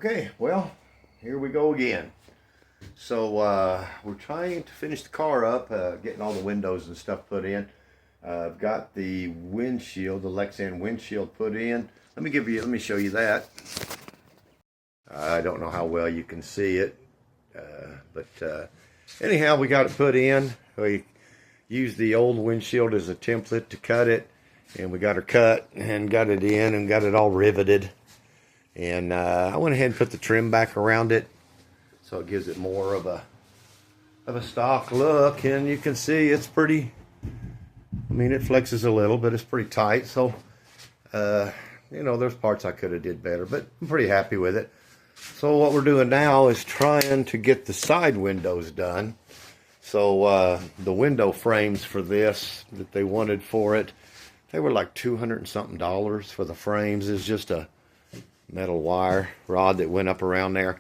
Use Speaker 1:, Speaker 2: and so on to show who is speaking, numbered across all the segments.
Speaker 1: Okay, well, here we go again. So we're trying to finish the car up, getting all the windows and stuff put in. I've got the windshield, the lexan windshield put in. Let me show you that. I don't know how well you can see it, but anyhow, we got it put in. We used the old windshield as a template to cut it, and we got her cut and got it in and got it all riveted. And I went ahead and put the trim back around it, so it gives it more of a stock look. And you can see it's pretty. I mean, it flexes a little, but it's pretty tight. So, you know, there's parts I could have did better, but I'm pretty happy with it. So what we're doing now is trying to get the side windows done. So the window frames for this that they wanted for it, they were like $200 and something for the frames. It's just a metal wire rod that went up around there.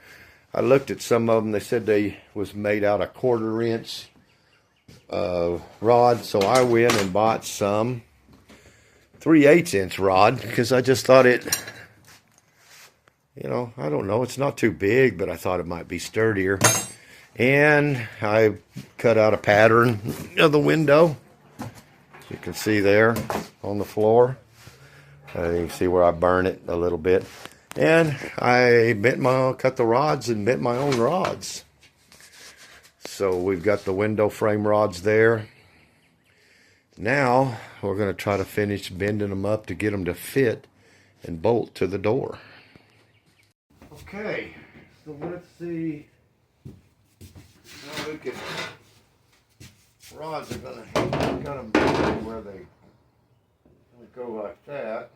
Speaker 1: I looked at some of them. They said they was made out of 1/4 inch rod, so I went and bought some 3/8 inch rod because I just thought it, you know, I don't know, it's not too big, but I thought it might be sturdier. And I cut out a pattern of the window. You can see there on the floor. You can see where I burn it a little bit. And I cut the rods and bent my own rods. So we've got the window frame rods there. Now we're going to try to finish bending them up to get them to fit and bolt to the door. Okay, so let's see how we can. Rods are going to be where they go like that.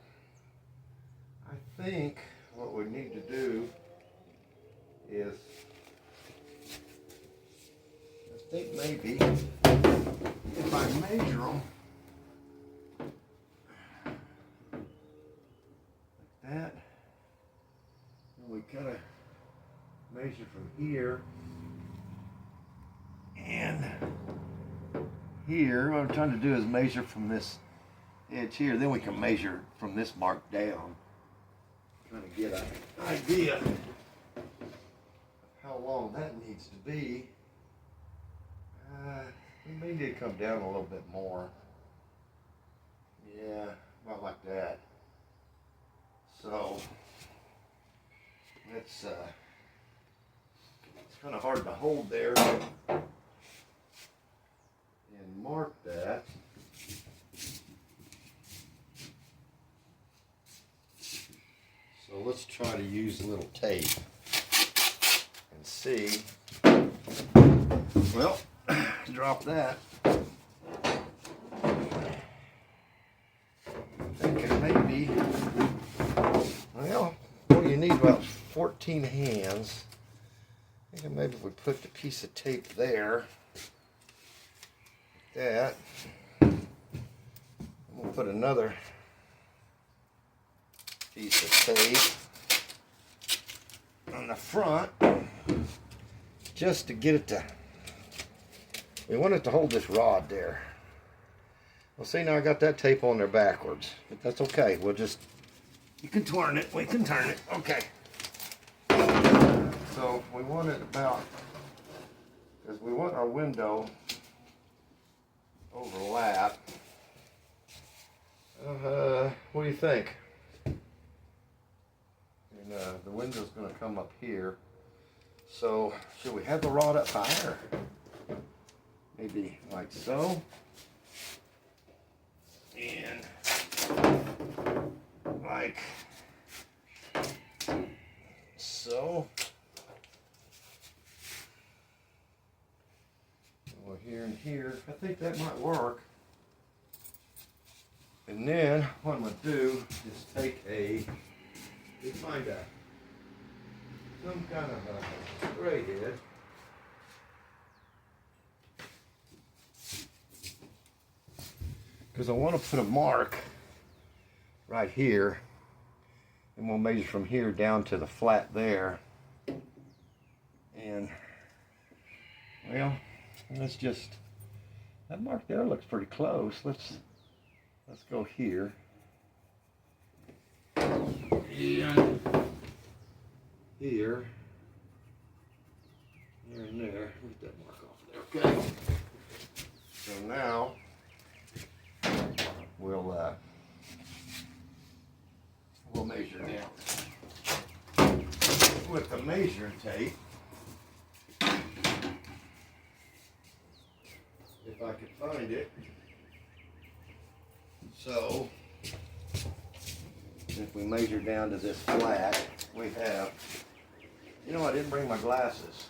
Speaker 1: I think what we need to do is, I think maybe if I measure them like that, and we kind of measure from here and here. What I'm trying to do is measure from this edge here, then we can measure from this mark down. Trying to get an idea of how long that needs to be. We may need to come down a little bit more. Yeah, about like that. So it's kind of hard to hold there and mark that. So let's try to use a little tape and see. Well, drop that. Thinking maybe, well, you need about 14 hands. Thinking maybe if we put the piece of tape there, like that, we'll put another piece of tape on the front just to get it to, we want it to hold this rod there. Well, see, now I got that tape on there backwards, but that's okay. We'll just, you can turn it, we can turn it, okay. So we want it about, because we want our window overlap. What do you think? The window's going to come up here. So should we have the rod up higher? Maybe like so. And like so. Well, here and here. I think that might work. And then what I'm going to do is take find some kind of a spray head. Because I want to put a mark right here, and we'll measure from here down to the flat there. And well, let's just, that mark there looks pretty close. Let's go here. And here and there. Get that mark off there. Okay. So now we'll measure now with the measuring tape. If I could find it. So if we measure down to this flat, we have, you know, I didn't bring my glasses.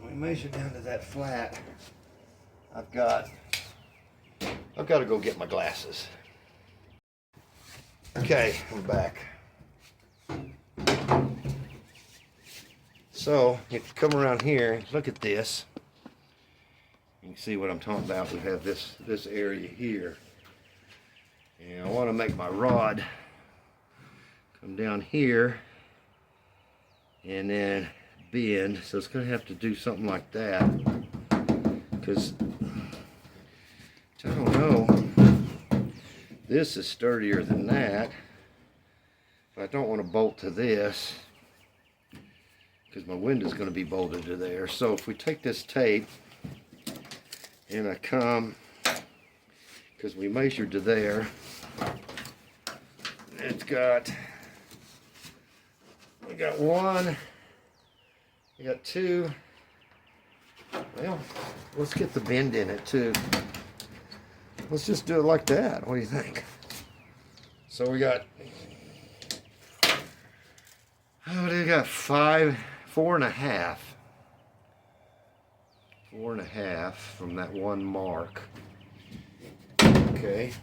Speaker 1: We measure down to that flat. I've got to go get my glasses. Okay, I'm back. So if you come around here, look at this. You can see what I'm talking about. We have this area here. And I want to make my rod come down here and then bend. So it's going to have to do something like that. Because I don't know. This is sturdier than that. But I don't want to bolt to this because my window's going to be bolted to there. So if we take this tape and I come, because we measured to there, it's got, we got one, we got two. Well, let's get the bend in it too. Let's just do it like that. What do you think? So we got, oh, we got 4.5. 4.5 from that one mark. Okay.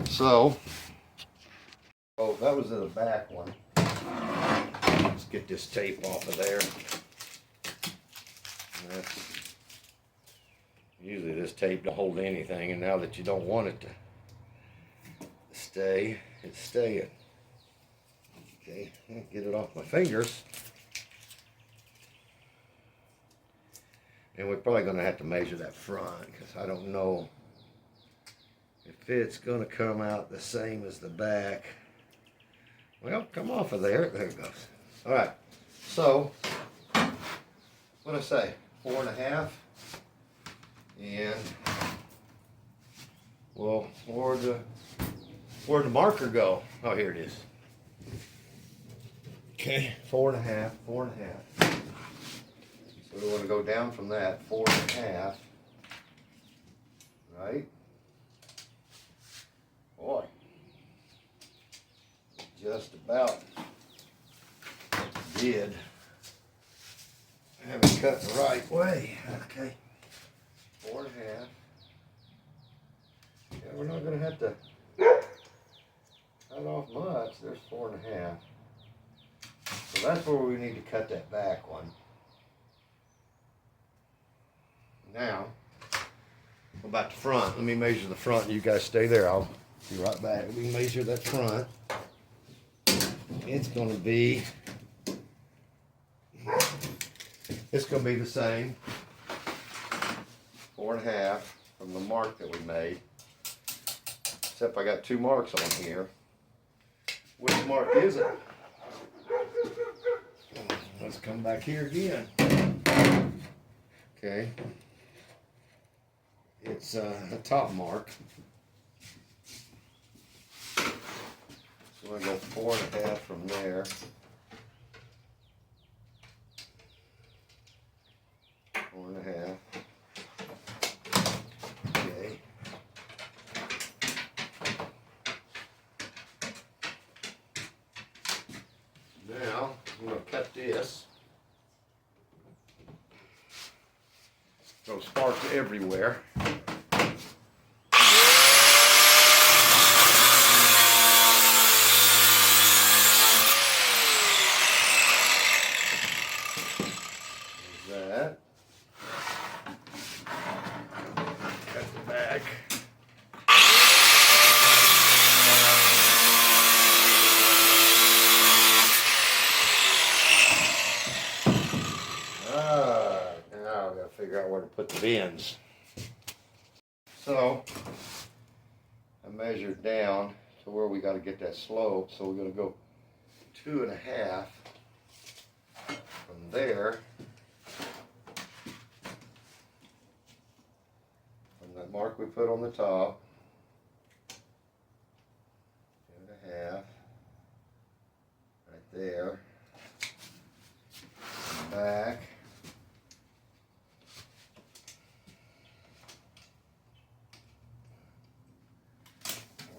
Speaker 1: So, oh, that was in the back one. Let's get this tape off of there. Usually this tape don't hold anything, and now that you don't want it to stay, it's staying. Okay, get it off my fingers. And we're probably going to have to measure that front because I don't know if it's going to come out the same as the back. Well, come off of there. There it goes. All right. So, what did I say? 4.5. And, well, where'd the marker go? Oh, here it is. Okay, 4.5, 4.5. So we want to go down from that, 4.5, right? Boy, just about did. I haven't cut the right way. Okay, 4.5. Yeah, we're not going to have to cut off much. There's 4.5. So that's where we need to cut that back one. Now, about the front, let me measure the front. You guys stay there. I'll be right back. We measure that front. It's going to be the same. 4.5 from the mark that we made. Except I got 2 marks on here. Which mark is it? Let's come back here again. Okay. It's the top mark. So I'm going to go 4.5 from there. 4.5. Okay. Now I'm going to cut this. Throw sparks everywhere. There's that. Cut the back. Now I've got to figure out where to put the bends. So I measured down to where we got to get that slope. So we're going to go 2.5 from there, from that mark we put on the top. 2.5 right there. Back.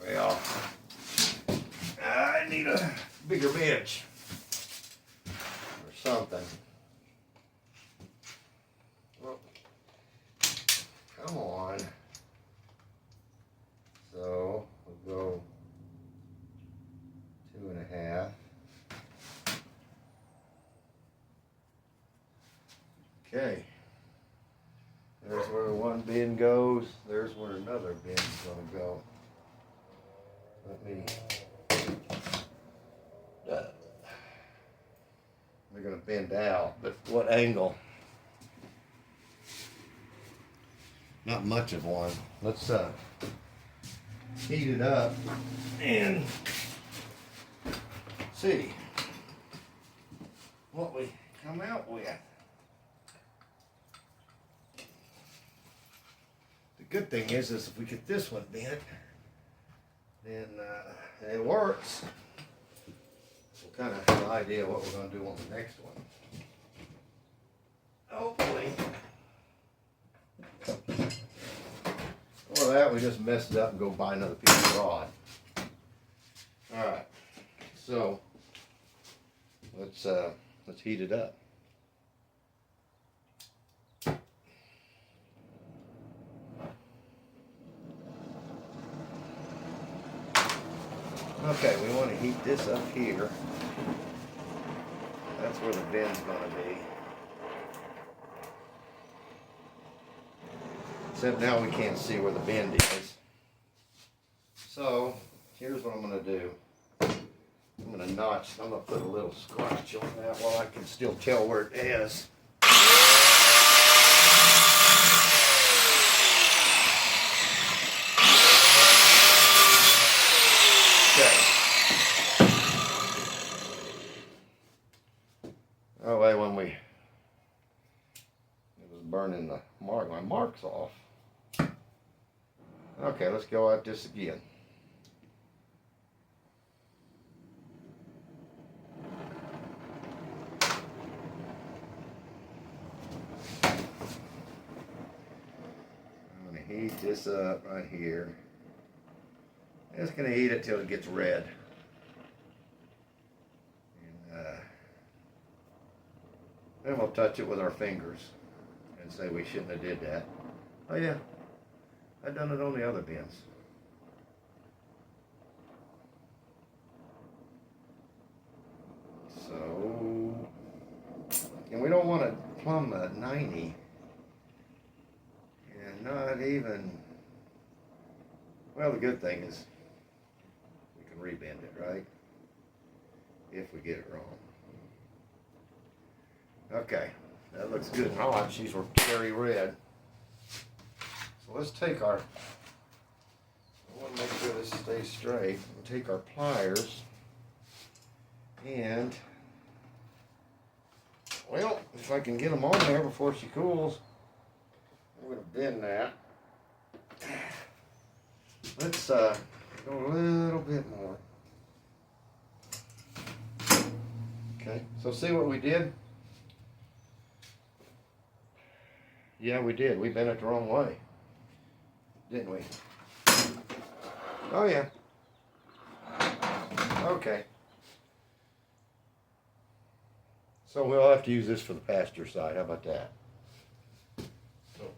Speaker 1: Well, I need a bigger bench or something. Well, come on. So we'll go 2.5. Okay. There's where one bin goes. There's where another bin's going to go. Let me. They're going to bend out, but what angle? Not much of one. Let's heat it up and see what we come out with. The good thing is if we get this one bent, then it works. We'll kind of have an idea what we're going to do on the next one. Hopefully. Or that we just messed it up and go buy another piece of rod. Alright. So let's heat it up. Okay, we want to heat this up here. That's where the bin's going to be. Except now we can't see where the bend is. So, here's what I'm going to do. I'm going to notch, I'm going to put a little scratch on that while I can still tell where it is. That way when it was burning my marks off. Okay, let's go at this again. I'm going to heat this up right here. Just going to heat it till it gets red. Then we'll touch it with our fingers and say we shouldn't have did that. Oh yeah, I've done it on the other bins. So, and we don't want to plumb a 90 and not even, well, the good thing is we can rebend it, right? If we get it wrong. Okay, that looks good and hot. She's cherry red. So let's take our, I want to make sure this stays straight. We'll take our pliers and, well, if I can get them on there before she cools, I'm going to bend that. Let's go a little bit more. Okay, so see what we did? Yeah, we did. We bent it the wrong way, didn't we? Oh, yeah. Okay. So we'll have to use this for the pasture side. How about that?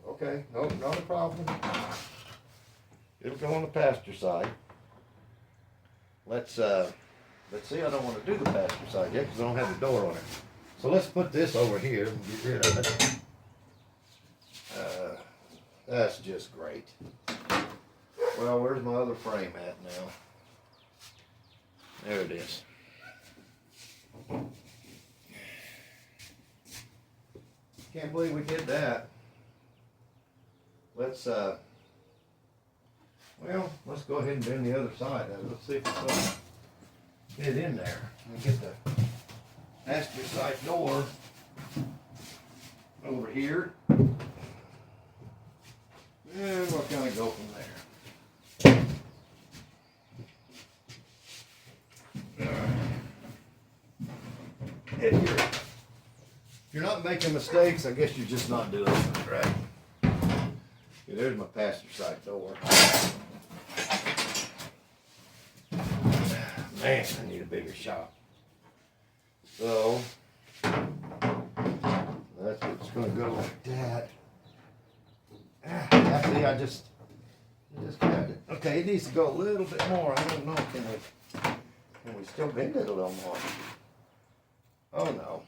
Speaker 1: Okay. Nope, not a problem. It'll go on the pasture side. Let's see. I don't want to do the pasture side yet because I don't have the door on it. So let's put this over here and get rid of it. That's just great. Well, where's my other frame at now? There it is. Can't believe we did that. Let's well, let's go ahead and bend the other side. Let's see if it's it in there. And get the passenger side door over here. And we'll kind of go from there. If you're not making mistakes, I guess you're just not doing it right. Okay, there's my passenger side door. Man, I need a bigger shop. So that's what's going to go like that. Actually, I just grabbed it. Okay, it needs to go a little bit more. I don't know. Can we still bend it a little more? Oh no.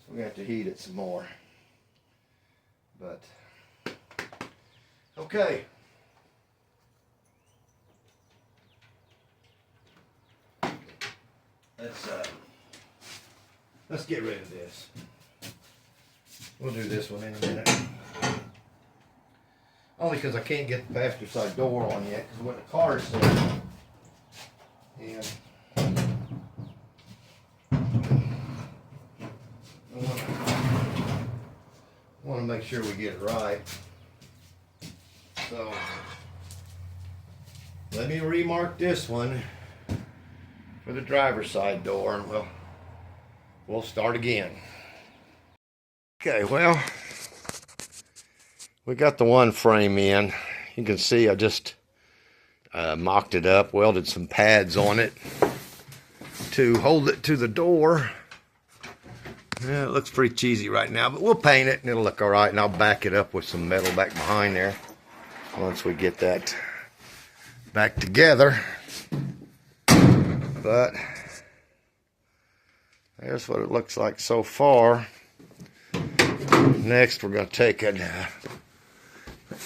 Speaker 1: So we have to heat it some more. But okay. Let's get rid of this. We'll do this one in a minute. Only because I can't get the passenger side door on yet because when the car is set. And I want to make sure we get it right. So let me remark this one for the driver's side door, and we'll start again. Okay, well, we got the one frame in. You can see I just mocked it up, welded some pads on it to hold it to the door. Yeah, it looks pretty cheesy right now, but we'll paint it and it'll look all right, and I'll back it up with some metal back behind there once we get that back together. But there's what it looks like so far. Next, we're going to take it.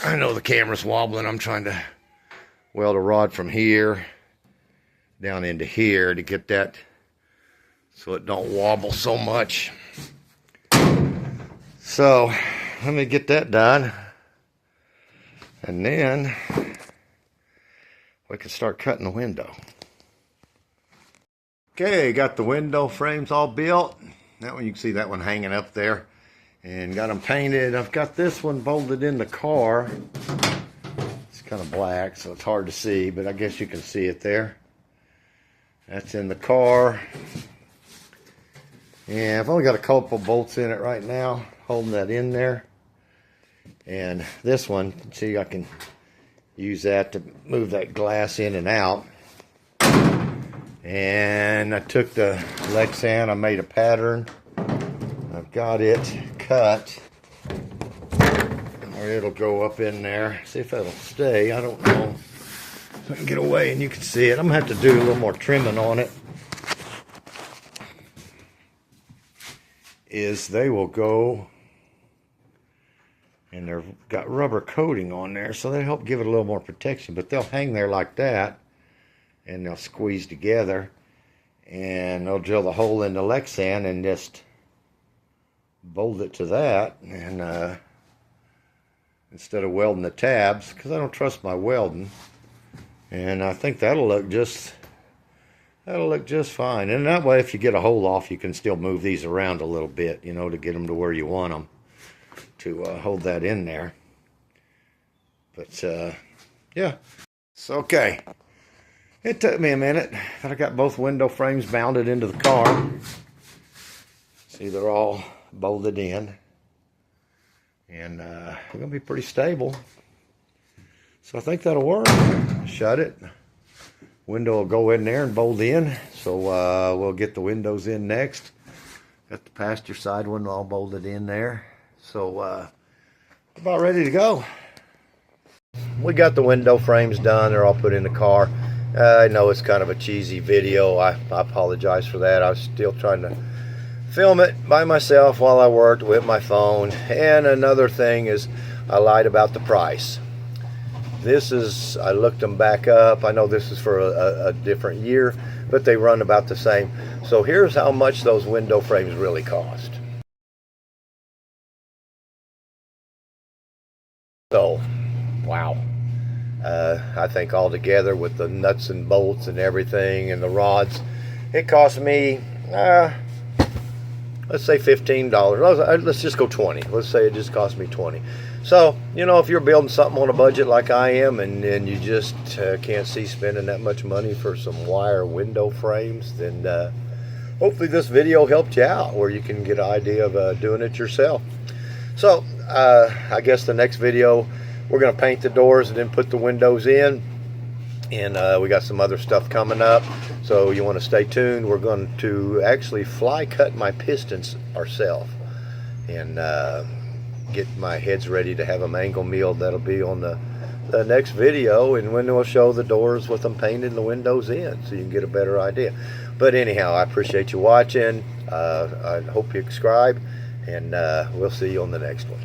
Speaker 1: I know the camera's wobbling. I'm trying to weld a rod from here down into here to get that so it don't wobble so much. So let me get that done, and then we can start cutting the window. Okay, got the window frames all built. That one, you can see that one hanging up there, and got them painted. I've got this one bolted in the car. It's kind of black, so it's hard to see, but I guess you can see it there. That's in the car. And I've only got a couple bolts in it right now, holding that in there. And this one, see, I can use that to move that glass in and out. And I took the lexan, I made a pattern. I've got it cut, or it'll go up in there. See if it'll stay, I don't know. So I can get away and you can see it. I'm gonna have to do a little more trimming on it. They will go, and they've got rubber coating on there, so they help give it a little more protection, but they'll hang there like that, and they'll squeeze together, and they'll drill the hole in the lexan and just bolt it to that, and instead of welding the tabs, because I don't trust my welding, and I think that'll look just fine. And that way, if you get a hole off, you can still move these around a little bit, you know, to get them to where you want them to hold that in there. But yeah, it's okay. It took me a minute, but I got both window frames mounted into the car. See, they're all bolted in, and they're gonna be pretty stable. So I think that'll work. Shut it. Window will go in there and bolt in. So we'll get the windows in next. Got the passenger side one all bolted in there. So about ready to go. We got the window frames done. They're all put in the car. I know it's kind of a cheesy video. I apologize for that. I was still trying to film it by myself while I worked with my phone. And another thing is I lied about the price. This is, I looked them back up. I know this is for a different year, but they run about the same. So here's how much those window frames really cost. So, wow. I think all together with the nuts and bolts and everything and the rods, it cost me, let's say $15. Let's just go 20. Let's say it just cost me 20. So, you know, if you're building something on a budget like I am, and you just can't see spending that much money for some wire window frames, then hopefully this video helped you out where you can get an idea of doing it yourself. So, I guess the next video, we're going to paint the doors and then put the windows in. And we got some other stuff coming up, so you want to stay tuned. We're going to actually fly cut my pistons ourselves and get my heads ready to have a mango meal. That'll be on the next video, and when we'll show the doors with them painted and the windows in, so you can get a better idea. But anyhow, I appreciate you watching. I hope you subscribe, and we'll see you on the next one.